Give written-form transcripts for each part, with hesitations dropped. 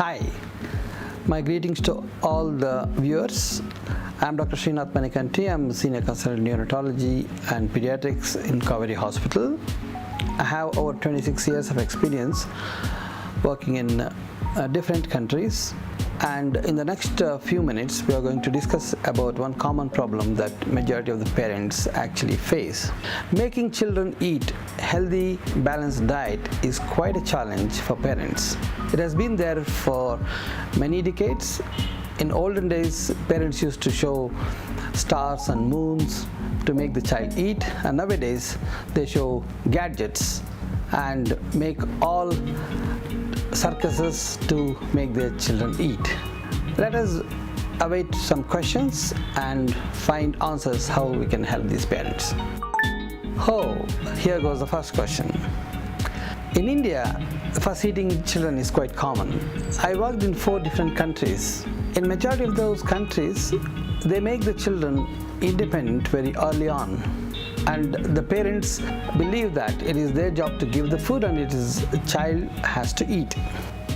Hi, my greetings to all the viewers. I'm Dr. Sreenath Manikanti. I'm Senior Consultant Neonatology and Pediatrics in Kauvery Hospital. I have over 26 years of experience working in different countries, and in the next few minutes we are going to discuss about one common problem that majority of the parents actually face. Making children eat healthy, balanced diet is quite a challenge for parents. It has been there for many decades. In olden days, parents used to show stars and moons to make the child eat, and nowadays they show gadgets and make all circuses to make their children eat. Let us await some questions and find answers how we can help these parents. Here goes the first question. In India, fuss eating children is quite common. I worked in 4 different countries. In majority of those countries, they make the children independent very early on, and the parents believe that it is their job to give the food and it is the child has to eat.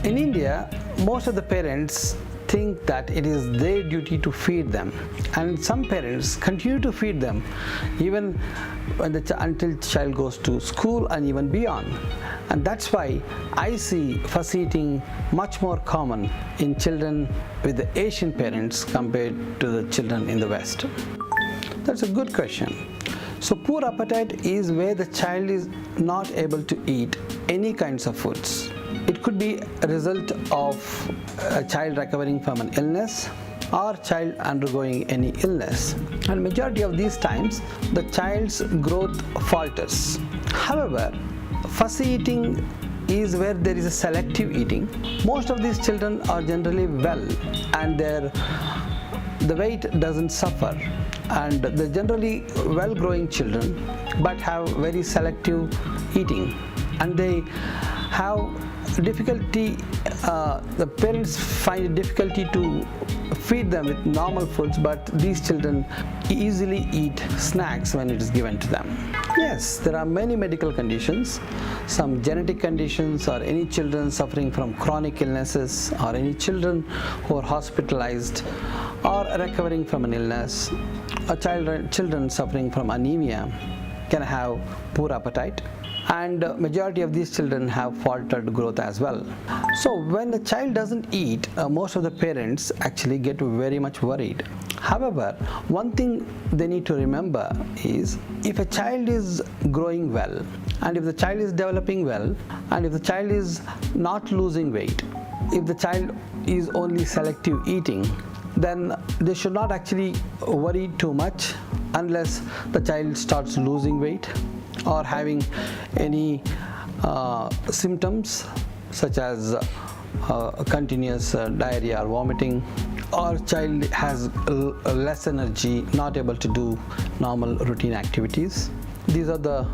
In India, most of the parents think that it is their duty to feed them, and some parents continue to feed them even when until child goes to school and even beyond. And that's why I see fuss eating much more common in children with the Asian parents compared to the children in the West. That's a good question. So poor appetite is where the child is not able to eat any kinds of foods. It could be a result of a child recovering from an illness or child undergoing any illness, and majority of these times the child's growth falters. However, fussy eating is where there is a selective eating. Most of these children are generally well and the weight doesn't suffer, and they're generally well-growing children but have very selective eating, and they have difficulty, the parents find difficulty to feed them with normal foods, but these children easily eat snacks when it is given to them. Yes, there are many medical conditions, some genetic conditions, or any children suffering from chronic illnesses, or any children who are hospitalized or recovering from an illness, or children suffering from anemia can have poor appetite, and majority of these children have faltered growth as well. So when the child doesn't eat, most of the parents actually get very much worried. However, one thing they need to remember is, if a child is growing well, and if the child is developing well, and if the child is not losing weight, if the child is only selective eating, then they should not actually worry too much unless the child starts losing weight or having any symptoms such as continuous diarrhea or vomiting, or child has less energy, not able to do normal routine activities. These are the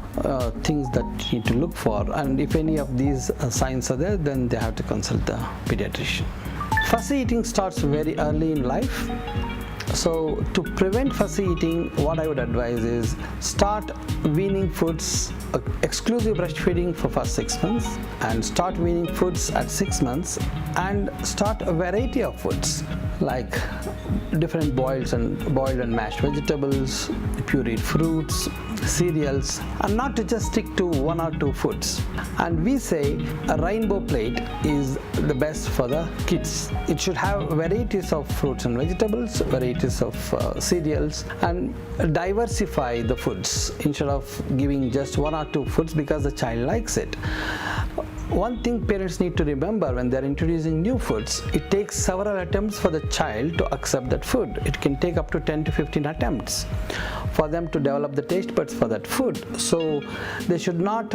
things that you need to look for, and if any of these signs are there, then they have to consult the pediatrician. Fussy eating starts very early in life. So to prevent fussy eating, what I would advise is start weaning foods, exclusive breastfeeding for first 6 months, and start weaning foods at 6 months, and start a variety of foods like different boiled and mashed vegetables, pureed fruits, cereals, and not to just stick to 1 or 2 foods. And we say a rainbow plate is the best for the kids. It should have varieties of fruits and vegetables, varieties of cereals, and diversify the foods instead of giving just 1 or 2 foods because the child likes it. One thing parents need to remember when they're introducing new foods, it takes several attempts for the child to accept that food. It can take up to 10 to 15 attempts for them to develop the taste buds for that food. So they should not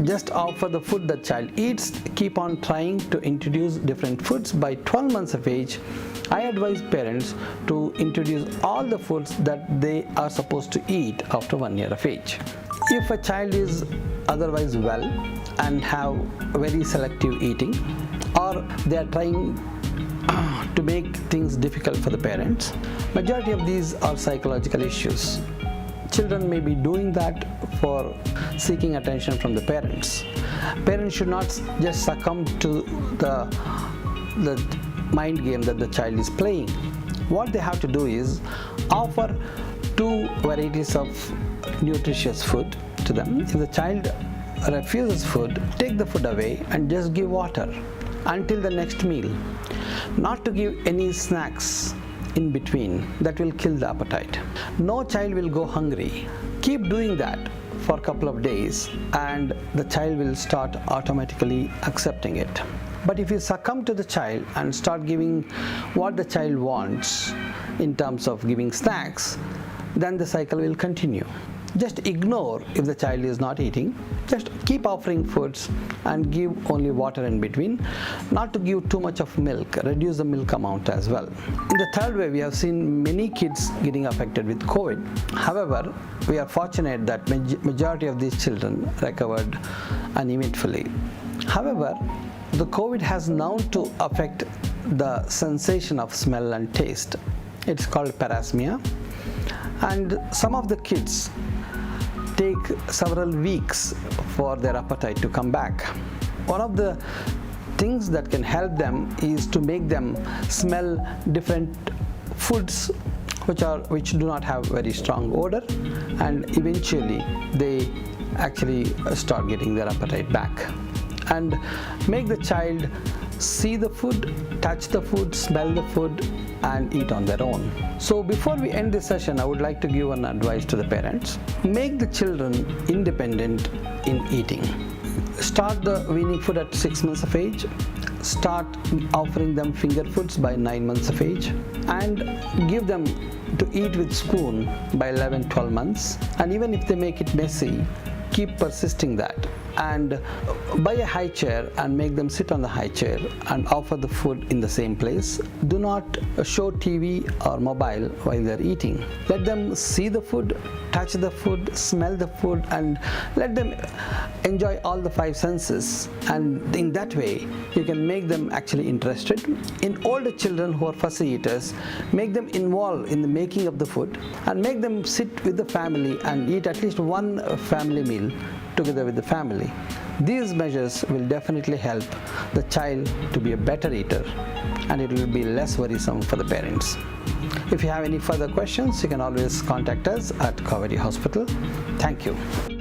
just offer the food the child eats, keep on trying to introduce different foods. By 12 months of age, I advise parents to introduce all the foods that they are supposed to eat after 1 year of age. If a child is otherwise well and have very selective eating, or they are trying to make things difficult for the parents, majority of these are psychological issues. Children may be doing that for seeking attention from the parents. Parents should not just succumb to the the mind game that the child is playing. What they have to do is offer 2 varieties of nutritious food to them. If the child refuses food, take the food away and just give water until the next meal. Not to give any snacks in between, that will kill the appetite. No child will go hungry. Keep doing that for a couple of days and the child will start automatically accepting it. But if you succumb to the child and start giving what the child wants in terms of giving snacks, then the cycle will continue. Just ignore if the child is not eating. Just keep offering foods and give only water in between. Not to give too much of milk. Reduce the milk amount as well. In the third wave, we have seen many kids getting affected with COVID. However, we are fortunate that majority of these children recovered uneventfully. However, the COVID has known to affect the sensation of smell and taste. It's called parasmia. And some of the kids take several weeks for their appetite to come back. One of the things that can help them is to make them smell different foods which do not have very strong odor, and eventually they actually start getting their appetite back. And make the child see the food, touch the food, smell the food, and eat on their own. So before we end this session, I would like to give an advice to the parents. Make the children independent in eating. Start the weaning food at 6 months of age. Start offering them finger foods by 9 months of age, and give them to eat with spoon by 11-12 months. And even if they make it messy, keep persisting that, and buy a high chair and make them sit on the high chair and offer the food in the same place. Do not show TV or mobile while they're eating. Let them see the food, touch the food, smell the food, and let them enjoy all the 5 senses. And in that way, you can make them actually interested. In older children who are fussy eaters, make them involved in the making of the food and make them sit with the family and eat at least one family meal together with the family. These measures will definitely help the child to be a better eater, and it will be less worrisome for the parents. If you have any further questions, you can always contact us at Kauvery Hospital. Thank you.